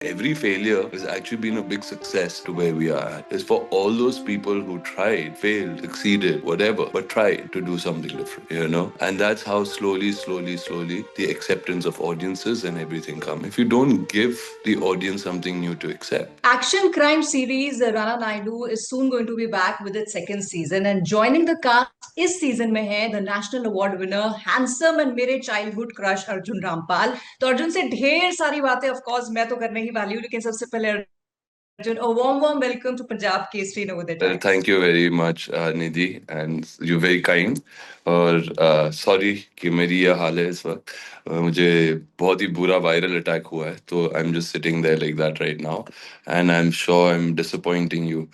Every failure has actually been a big success to where we are at. It's for all those people who tried, failed, succeeded, whatever, but tried to do something different, And that's how slowly, the acceptance of audiences and everything come. If you don't give the audience something new to accept. Action crime series Rana Naidu is soon going to be back with its second season, and joining the cast इस season में है the national award winner handsome and मेरे childhood crush Arjun Rampal. तो अर्जुन से ढेर सारी बातें of course मैं तो करने ही वाली हूँ, लेकिन सबसे पहले Arjun, a warm welcome to Punjab Kesari Navodaya Times. Thank you very much, Nidhi, and you're very kind. और सॉरी कि मेरी ये हाल है इस वक्त। मुझे बहुत ही बुरा वायरल अटैक हुआ है, तो I am just sitting there like that right now, and I am sure I am disappointing you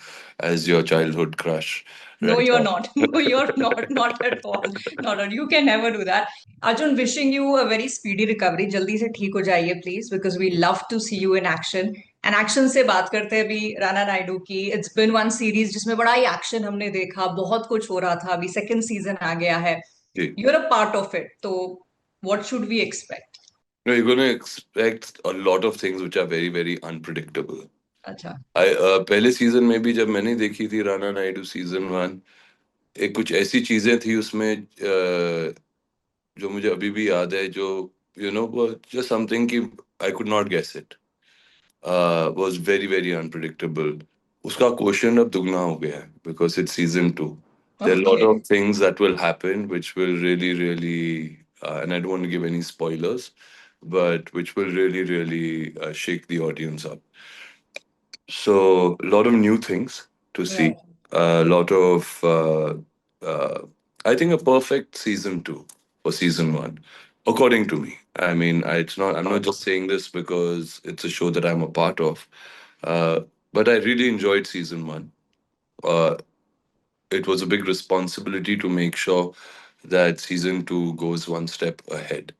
as your childhood crush. No, you're not. No, you're not. Not at all. Not at all. You can never do that. Arjun, wishing you a very speedy recovery. जल्दी से ठीक हो जाइए, please, because we love to see you in action. And action से बात करते हैं अभी राणा नायडू की. It's been one series जिसमें बड़ा ही action हमने देखा, बहुत कुछ हो रहा था. अभी second season आ गया है. You're a part of it. तो what should we expect? No, you're going to expect a lot of things which are very, very unpredictable. अच्छा. पहले सीजन में भी जब मैंने देखी थी राणा नायडू सीजन 1, एक कुछ ऐसी चीजें थी उसमें जो मुझे अभी भी याद है, जो जस्ट समथिंग कि I could not guess it, was very very unpredictable. उसका क्वेश्चन अब दुगना हो गया है because it's season 2. There are a lot of things that will happen which will really, and I don't want to give any spoilers, but which will really shake the audience up. So a lot of new things to see. Right. A lot of, I think, a perfect season 2 for season 1, according to me. I mean, it's not. I'm not just saying this because it's a show that I'm a part of, uh, but I really enjoyed season 1. Uh, it was a big responsibility to make sure that season 2 goes one step ahead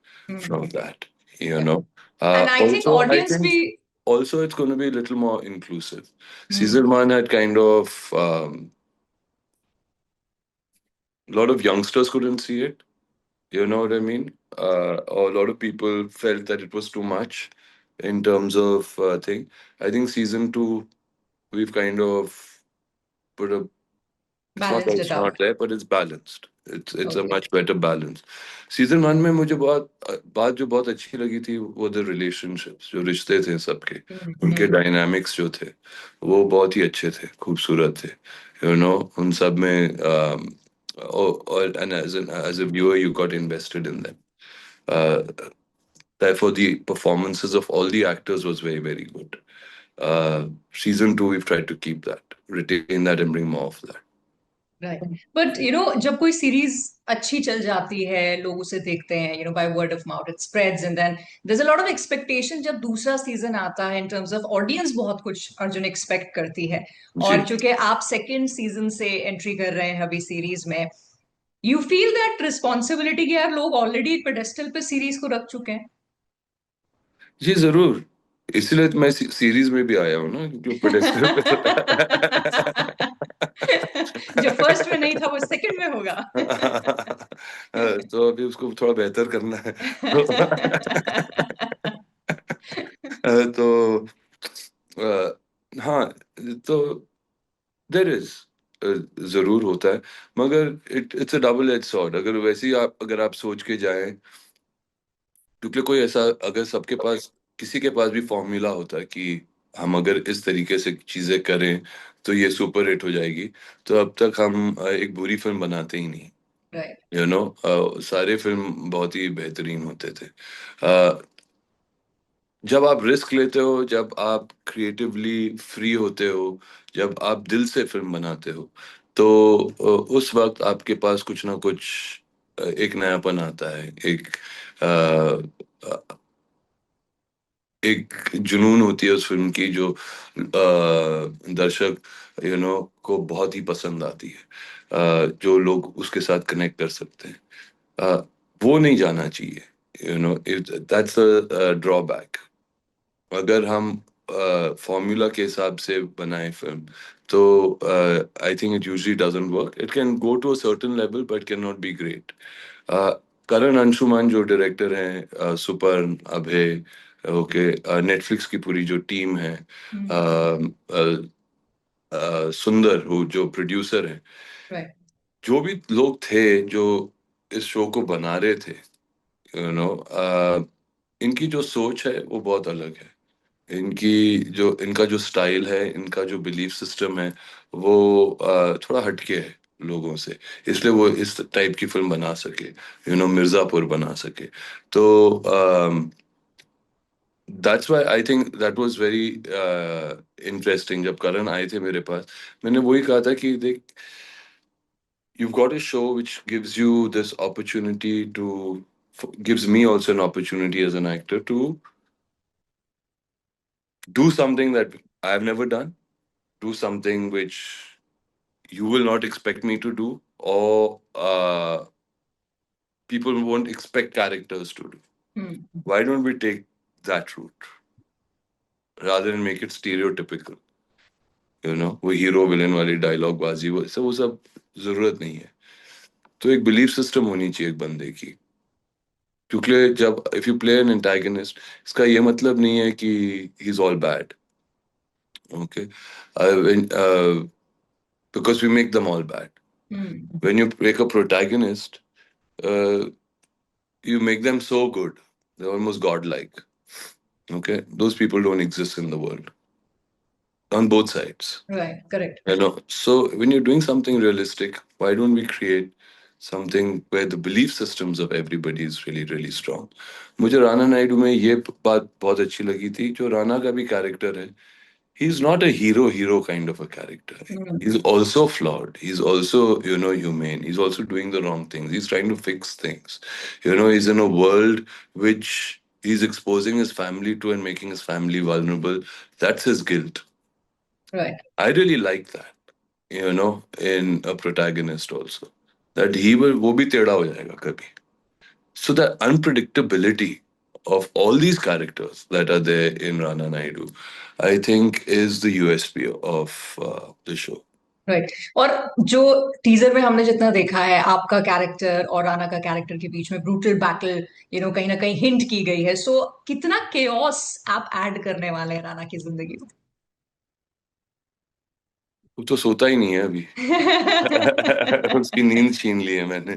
from that. You know, And I think also, I audience think be also it's going to be a little more inclusive. Season 1 had kind of a lot of youngsters couldn't see it. You know what I mean? Or a lot of people felt that it was too much in terms of thing. I think season 2 we've kind of put a. It's not that balanced it it's not out. there, but it's balanced. It's a Okay. much better balance. Season 1 में मुझे बात जो बहुत अच्छी लगी थी वो the relationships, जो रिश्ते थे सबके, उनके dynamics जो थे वो बहुत ही अच्छे थे, खूबसूरत थे. उन सब में and as a viewer you got invested in them. Uh, Therefore the performances of all the actors was very very good. Season 2 we've tried to keep that, retain that, and bring more of that. Right. But जब कोई series अच्छी चल जाती है, लोग उसे देखते हैं, by word of mouth it spreads, and then there is a lot of expectation जब दूसरा सीजन आता है. इन टर्म्स ऑफ ऑडियंस बहुत कुछ अर्जुन एक्सपेक्ट करती है. और जी. चूंकि आप सेकंड सीजन से एंट्री कर रहे हैं अभी सीरीज में, यू फील दैट रिस्पॉन्सिबिलिटी कि यार लोग ऑलरेडी एक पेडेस्टल पे सीरीज को रख चुके हैं. जी जरूर. इसलिए तो मैं सीरीज में भी आया हूँ ना, क्योंकि पेडेस्टल पे जो फर्स्ट में नहीं था वो सेकंड में होगा. तो अभी उसको थोड़ा बेहतर करना है. तो हाँ, तो देर इज, जरूर होता है, मगर it's a double edge sword. अगर आप सोच के जाएं, क्योंकि कोई ऐसा, अगर सबके पास, किसी के पास भी फॉर्मूला होता है कि हम अगर इस तरीके से चीजें करें तो ये सुपर हिट हो जाएगी, तो अब तक हम एक बुरी फिल्म बनाते ही नहीं. राइट. सारे फिल्म बहुत ही बेहतरीन होते थे. जब आप रिस्क लेते हो, जब आप क्रिएटिवली फ्री होते हो, जब आप दिल से फिल्म बनाते हो, तो उस वक्त आपके पास कुछ ना कुछ एक नयापन आता है, एक जुनून होती है उस फिल्म की, जो दर्शक को बहुत ही पसंद आती है, जो लोग उसके साथ कनेक्ट कर सकते हैं. वो नहीं जाना चाहिए. That's a drawback. अगर हम फॉर्मूला के हिसाब से बनाए फिल्म, तो I think it usually doesn't work. It can go to a certain level but can not be great. Karan Anshuman जो डायरेक्टर हैं, सुपर्ण, अभय, ओके, नेटफ्लिक्स की पूरी जो टीम है, सुंदर वो जो प्रोड्यूसर है, Right. जो भी लोग थे जो इस शो को बना रहे थे, यू नो, इनकी जो सोच है वो बहुत अलग है। इनका जो स्टाइल है, इनका जो बिलीफ सिस्टम है, वो थोड़ा हटके है लोगों से, इसलिए वो इस टाइप की फिल्म बना सके, मिर्जापुर बना सके। तो that's why I think that was very interesting. जब करण आए थे मेरे पास, मैंने वही कहा था कि देख, you've got a show which gives you this opportunity to gives me also an opportunity as an actor to do something that I've never done, do something which you will not expect me to do, or people won't expect characters to do. Why don't we take that route rather than make it stereotypical? वो hero villain वाली dialogue बाजी, वो सब जरूरत नहीं है। तो एक बिलीफ सिस्टम होनी चाहिए एक बंदे की, क्योंकि जब if you play an antagonist, इसका ये मतलब नहीं है कि he is all bad, okay, because we make them all bad. When you make a protagonist, you make them so good, they're almost godlike. Okay, those people don't exist in the world on both sides. Right. Correct. So when you're doing something realistic, why don't we create something where the belief systems of everybody is really really strong? मुझे राणा नायडू में ये बात बहुत अच्छी लगी थी, जो राणा का भी कैरेक्टर है, he's not a hero kind of a character. He's also flawed. He's also, humane. He's also doing the wrong things. He's trying to fix things. He's in a world which he's exposing his family to and making his family vulnerable. That's his guilt. Right. I really like that, in a protagonist also. That he will, वो भी टेढ़ा हो जाएगा कभी. So the unpredictability of all these characters that are there in Rana Naidu, I think, is the USP of the show. Right. और जो teaser में हमने जितना देखा है आपका कैरेक्टर और राना का कैरेक्टर के बीच में ब्रूटल बैटल, कहीं ना कहीं हिंट की गई है। सो कितना केओस आप ऐड करने वाले हैं राना की जिंदगी में? वो तो सोता ही नहीं है अभी। उसकी नींद छीन ली है मैंने।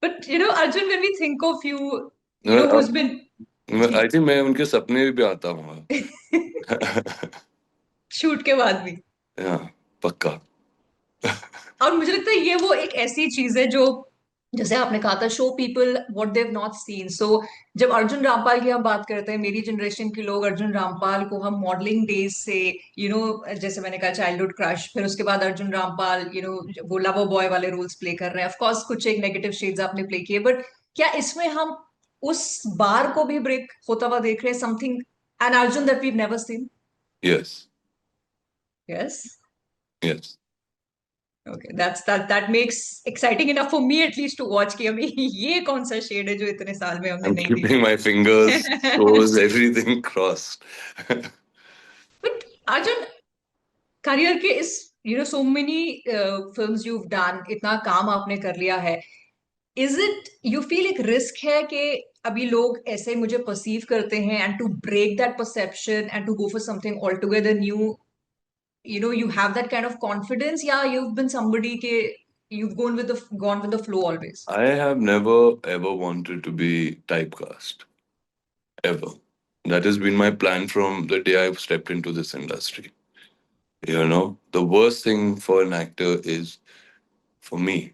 But Arjun, when we think of you, who's been I think मैं उनके सपने भी आता हूँ। शूट के बाद भी। हाँ, पक्का। और मुझे लगता है ये वो एक ऐसी चीज है जो, जैसे आपने कहा था, show people what they've not seen. So जब अर्जुन रामपाल की हम बात करते हैं, मेरी जनरेशन के लोग अर्जुन रामपाल को हम मॉडलिंग डेज से, जैसे मैंने कहा चाइल्डहुड क्रश, फिर उसके बाद अर्जुन रामपाल वो लवर बॉय वाले रोल्स प्ले कर रहे हैं। ऑफ कोर्स कुछ एक नेगेटिव शेड्स आपने प्ले किए, बट क्या इसमें हम उस बार को भी ब्रेक होता हुआ देख रहे हैं, something an Arjun that we never seen? Yes, yes. Yes. Okay, that makes exciting enough for me at least to watch कि अभी ये कौन सा शेड है जो इतने साल में हमने I'm नहीं keeping my देखा। fingers, toes, everything crossed. But Arjun, career के इस so many films you've done, इतना काम आपने कर लिया है, is it you feel एक रिस्क है कि अभी लोग ऐसे मुझे परसीव करते हैं, and to break that perception and to go for something altogether new, you have that kind of confidence? Yeah, you've been somebody ke you've gone with the flow always. I have never ever wanted to be typecast. Ever. That has been my plan from the day I've stepped into this industry. The worst thing for an actor is, for me,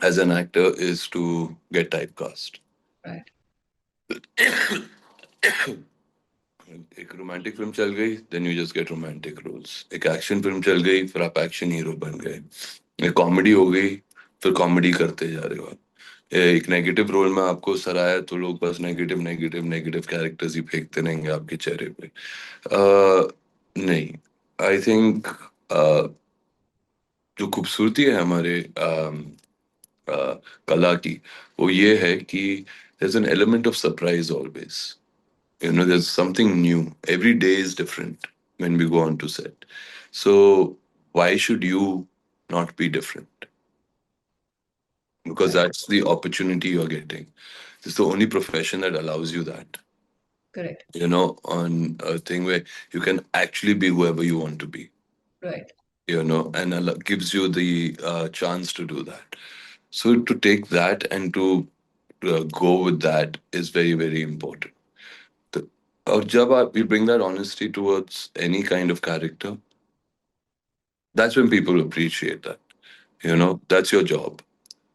as an actor, is to get typecast. Right. एक romantic film चल गई, then you just get romantic roles. एक action film चल गई, फिर आप action hero बन गए। एक कॉमेडी हो गई, फिर कॉमेडी करते जा रहे हो आप। एक नेगेटिव रोल में आपको सराहा तो लोग बस नेगेटिव नेगेटिव नेगेटिव कैरेक्टर्स ही फेंकते रहेंगे आपके चेहरे पे। नहीं, आई थिंक जो खूबसूरती है हमारे कला की, वो ये है कि there is an element of surprise always. There's something new. Every day is different when we go on to set. So why should you not be different? because Correct. that's the opportunity you're getting. It's the only profession that allows you that, Correct. on a thing where you can actually be whoever you want to be, Right. and gives you the chance to do that. So to take that and to go with that is very, very important. The, और जब आप you bring that honesty towards any kind of character, that's when people appreciate that. That's your job.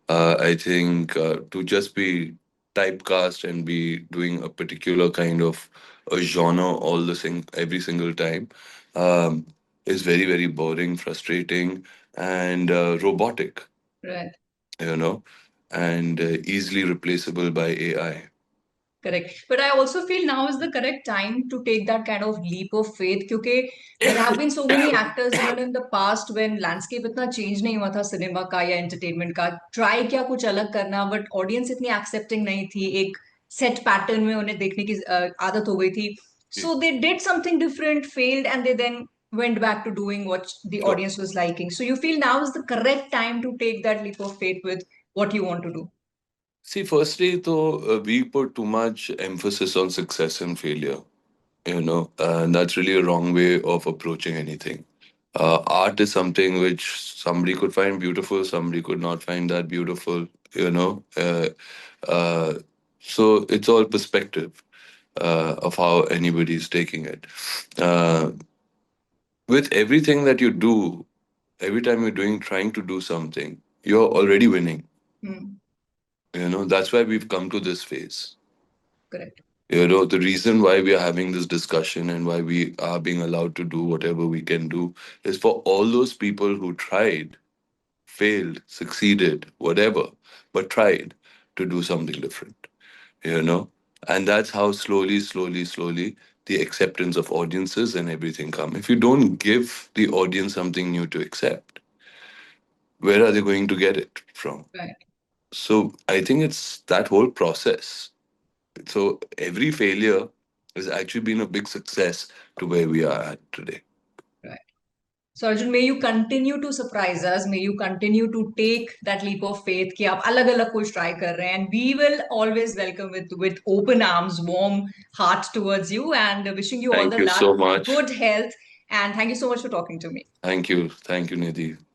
I think to just be typecast and be doing a particular kind of a genre every single time um, is very, very boring, frustrating, and robotic, Right. you know, and easily replaceable by AI. Correct. But I also feel now is the correct time to take that kind of leap of faith क्योंकि there have been so many actors जिन्होंने in the past when landscape इतना change नहीं हुआ था cinema का या entertainment का try किया कुछ अलग करना but audience इतनी accepting नहीं थी एक set pattern में उन्हें देखने की आदत हो गई थी so they did something different failed and they then went back to doing what the Sure. audience was liking so you feel now is the correct time to take that leap of faith with what you want to do. See, firstly, though, we put too much emphasis on success and failure, and that's really a wrong way of approaching anything. Art is something which somebody could find beautiful, somebody could not find that beautiful, you know. Uh, so it's all perspective of how anybody's taking it. Uh, with everything that you do, every time trying to do something, you're already winning. Hmm. That's why we've come to this phase. Correct. The reason why we are having this discussion and why we are being allowed to do whatever we can do is for all those people who tried, failed, succeeded, whatever, but tried to do something different, you know? And that's how slowly, slowly, slowly the acceptance of audiences and everything come. If you don't give the audience something new to accept, where are they going to get it from? Right. So I think it's that whole process. So every failure has actually been a big success to where we are at today. Right. So Arjun, may you continue to surprise us. May you continue to take that leap of faith कि आप अलग अलग कुछ try कर रहे हैं. And we will always welcome with open arms, warm heart towards you, and wishing you all Thank the you luck, so much. good health, and thank you so much for talking to me. Thank you. Thank you, Nidhi.